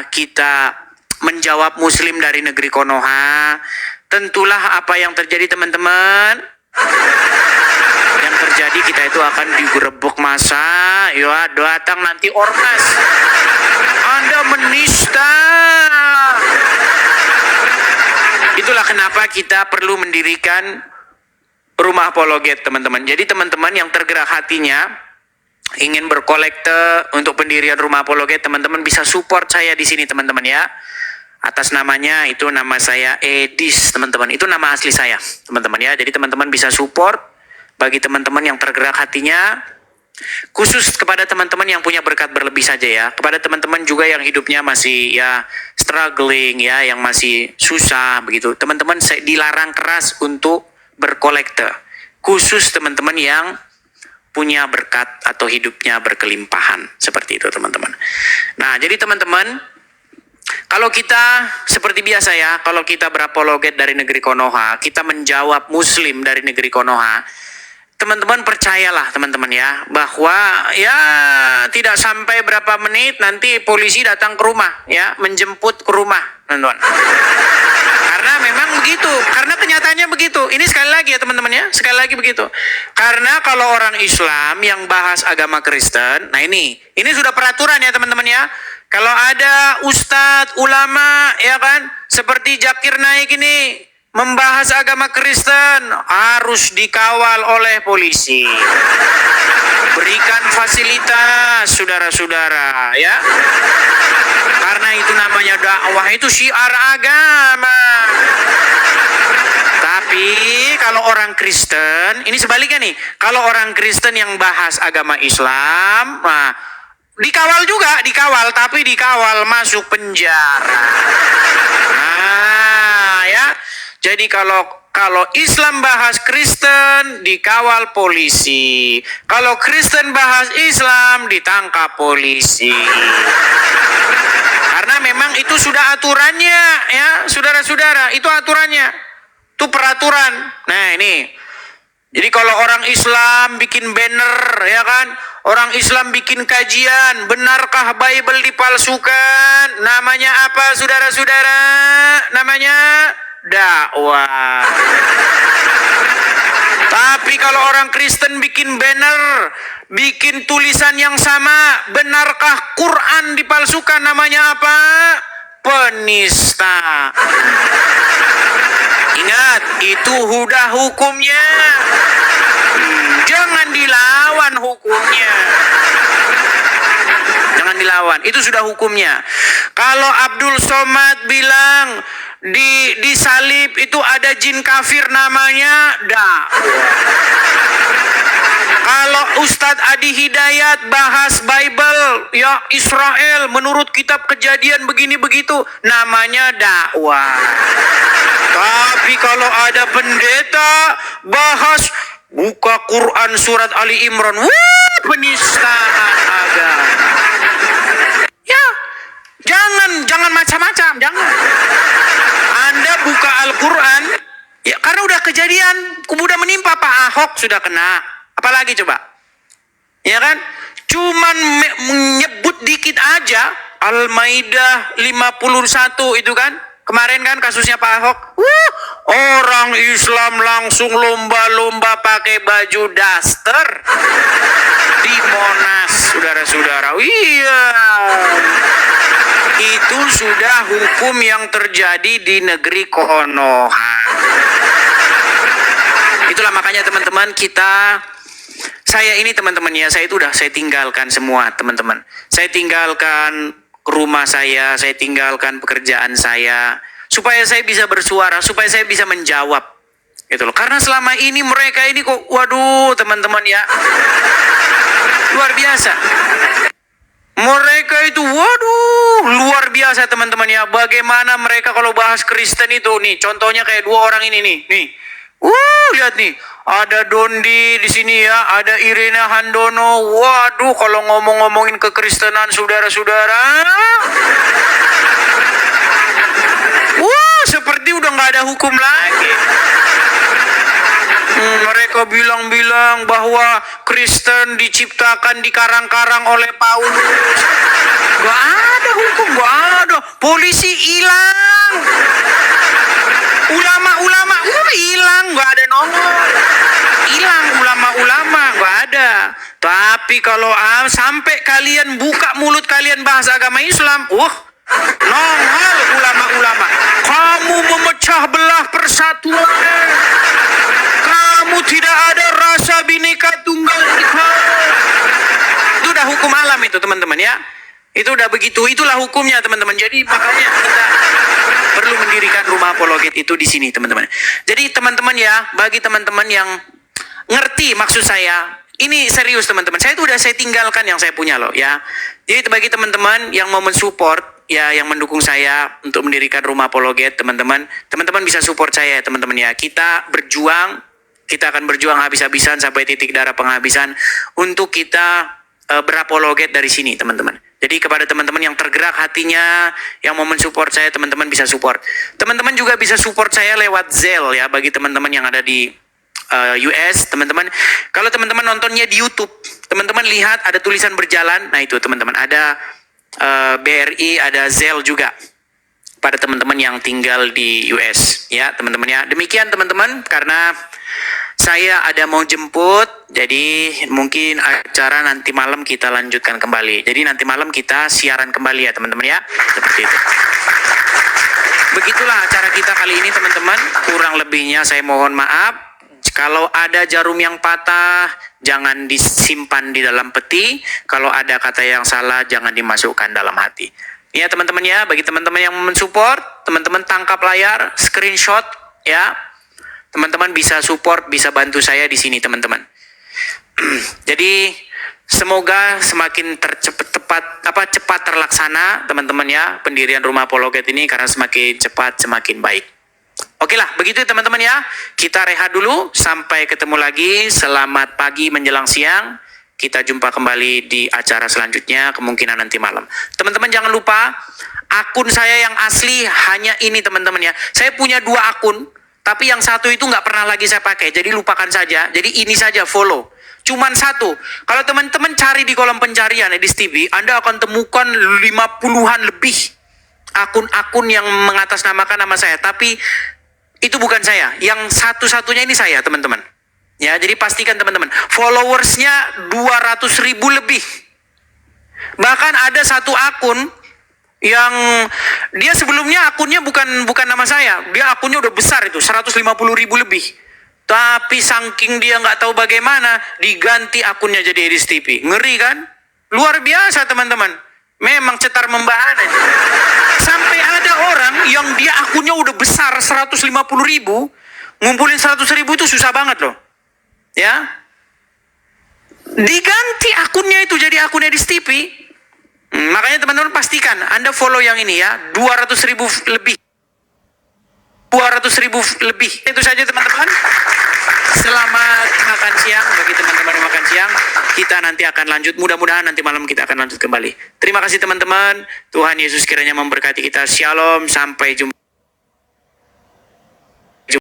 kita menjawab Muslim dari negeri Konoha, tentulah apa yang terjadi teman-teman. Yang terjadi kita itu akan digerebek massa, ya datang nanti ormas. Anda menista. Itulah kenapa kita perlu mendirikan rumah apologet, teman-teman. Jadi teman-teman yang tergerak hatinya ingin berkolekte untuk pendirian rumah apologet, teman-teman bisa support saya di sini, teman-teman ya. Atas namanya itu nama saya Edis, teman-teman. Itu nama asli saya, teman-teman ya. Jadi teman-teman bisa support bagi teman-teman yang tergerak hatinya. Khusus kepada teman-teman yang punya berkat berlebih saja ya. Kepada teman-teman juga yang hidupnya masih ya struggling ya, yang masih susah begitu. Teman-teman saya dilarang keras untuk berkolekte. Khusus teman-teman yang punya berkat atau hidupnya berkelimpahan. Seperti itu teman-teman. Nah jadi teman-teman, kalau kita seperti biasa ya, kalau kita berapologet dari negeri Konoha, kita menjawab Muslim dari negeri Konoha, teman-teman percayalah teman-teman ya, bahwa ya tidak sampai berapa menit nanti polisi datang ke rumah ya, menjemput ke rumah teman-teman. Karena memang begitu, karena kenyataannya begitu. Ini sekali lagi ya teman-teman ya, sekali lagi begitu. Karena kalau orang Islam yang bahas agama Kristen, nah ini sudah peraturan ya teman-teman ya. Kalau ada ustadz, ulama ya kan, seperti Zakir Naik ini membahas agama Kristen, harus dikawal oleh polisi. Berikan fasilitas saudara-saudara ya. Karena itu namanya dakwah, itu syiar agama. Tapi kalau orang Kristen, ini sebaliknya nih. Kalau orang Kristen yang bahas agama Islam, nah dikawal juga, dikawal, tapi dikawal masuk penjara. Nah ya. Jadi kalau Islam bahas Kristen, dikawal polisi. Kalau Kristen bahas Islam, ditangkap polisi. Karena memang itu sudah aturannya ya, saudara-saudara, itu aturannya. Itu peraturan. Nah ini. Jadi kalau orang Islam bikin banner ya kan, orang Islam bikin kajian, benarkah Bible dipalsukan? Namanya apa saudara-saudara? Namanya dakwah. Tapi kalau orang Kristen bikin banner, bikin tulisan yang sama, benarkah Quran dipalsukan? Namanya apa? Penista. Ingat, itu udah hukumnya. Jangan dilawan hukumnya. Jangan dilawan, itu sudah hukumnya. Kalau Abdul Somad bilang di salib itu ada jin kafir, namanya Kalau Ustadz Adi Hidayat bahas Bible ya Israel menurut kitab Kejadian begini begitu, namanya dakwah. Tapi kalau ada pendeta bahas buka Quran surat Ali Imran, penistaan agama. Ya, jangan macam-macam, jangan. Anda buka Al-Quran, ya karena udah kejadian, udah menimpa Pak Ahok sudah kena. Apalagi coba, ya kan? Cuman menyebut dikit aja, Al-Maidah 51 itu kan, kemarin kan kasusnya Pak Ahok. Orang Islam langsung lomba-lomba pakai baju daster di Monas, saudara-saudara. Iya. Itu sudah hukum yang terjadi di negeri Konoha. Itulah makanya teman-teman saya ini teman-teman ya, saya tinggalkan semua teman-teman. Saya tinggalkan rumah saya tinggalkan pekerjaan saya, supaya saya bisa bersuara, supaya saya bisa menjawab. Gitu loh. Karena selama ini mereka ini kok, waduh teman-teman ya, luar biasa. Mereka itu waduh luar biasa teman-teman ya. Bagaimana mereka kalau bahas Kristen itu nih, contohnya kayak dua orang ini nih. Lihat nih, ada Dondi di sini ya, ada Irina Handono. Waduh, kalau ngomongin kekristenan saudara-saudara, seperti udah nggak ada hukum lagi. Mereka bilang bahwa Kristen diciptakan di karang-karang oleh Paulus. Gak ada hukum, gak ada polisi hilang. Ulama-ulama hilang, nggak ada nongol. Hilang ulama-ulama, nggak ada. Tapi kalau sampai kalian buka mulut kalian bahas agama Islam, nongol ulama-ulama. Kamu memecah belah persatuan. Kamu tidak ada rasa Bhinneka Tunggal Ika. Itu udah hukum alam itu teman-teman ya. Itu udah begitu, itulah hukumnya teman-teman. Jadi makanya kita perlu mendirikan rumah apologet itu di sini teman-teman. Jadi teman-teman ya, bagi teman-teman yang ngerti maksud saya, ini serius teman-teman. Saya tinggalkan yang saya punya loh ya. Jadi bagi teman-teman yang mau mensupport ya, yang mendukung saya untuk mendirikan rumah apologet, teman-teman bisa support saya ya teman-teman ya. Kita akan berjuang habis-habisan sampai titik darah penghabisan untuk kita berapologet dari sini teman-teman. Jadi kepada teman-teman yang tergerak hatinya, yang mau mensupport saya, teman-teman bisa support. Teman-teman juga bisa support saya lewat Zelle ya, bagi teman-teman yang ada di US, teman-teman. Kalau teman-teman nontonnya di YouTube, teman-teman lihat ada tulisan berjalan, nah itu teman-teman, ada BRI, ada Zelle juga pada teman-teman yang tinggal di US ya teman-teman ya. Demikian teman-teman, karena saya ada mau jemput, jadi mungkin acara nanti malam kita lanjutkan kembali. Jadi nanti malam kita siaran kembali ya teman-teman ya, seperti itu. Begitulah acara kita kali ini teman-teman. Kurang lebihnya saya mohon maaf. Kalau ada jarum yang patah, jangan disimpan di dalam peti. Kalau ada kata yang salah, jangan dimasukkan dalam hati. Ya teman-teman ya, bagi teman-teman yang mensupport, teman-teman tangkap layar, screenshot ya. Teman-teman bisa support, bisa bantu saya di sini teman-teman. Jadi semoga semakin cepat terlaksana teman-teman ya, pendirian rumah apologet ini, karena semakin cepat semakin baik. Oke lah, begitu teman-teman ya. Kita rehat dulu, sampai ketemu lagi. Selamat pagi menjelang siang. Kita jumpa kembali di acara selanjutnya, kemungkinan nanti malam. Teman-teman jangan lupa, akun saya yang asli hanya ini teman-teman ya. Saya punya 2 akun, tapi yang satu itu nggak pernah lagi saya pakai. Jadi lupakan saja. Jadi ini saja follow. Cuman 1. Kalau teman-teman cari di kolom pencarian Edis TV, Anda akan temukan 50-an lebih akun-akun yang mengatasnamakan nama saya. Tapi itu bukan saya. Yang satu-satunya ini saya teman-teman. Ya, jadi pastikan teman-teman, followersnya 200.000 lebih. Bahkan ada satu akun yang dia sebelumnya akunnya bukan nama saya. Dia akunnya udah besar itu, 150.000 lebih. Tapi saking dia nggak tahu bagaimana, diganti akunnya jadi Edis TV. Ngeri kan? Luar biasa teman-teman. Memang cetar membahana. Sampai ada orang yang dia akunnya udah besar 150.000, ngumpulin 100.000 itu susah banget loh. Ya, diganti akunnya itu jadi akun Edis TV. Makanya teman-teman pastikan Anda follow yang ini ya, 200.000 lebih. 200.000 lebih. Itu saja teman-teman. Selamat makan siang bagi teman-teman yang makan siang. Kita nanti akan lanjut, mudah-mudahan nanti malam kita akan lanjut kembali. Terima kasih teman-teman. Tuhan Yesus kiranya memberkati kita. Shalom, sampai jumpa.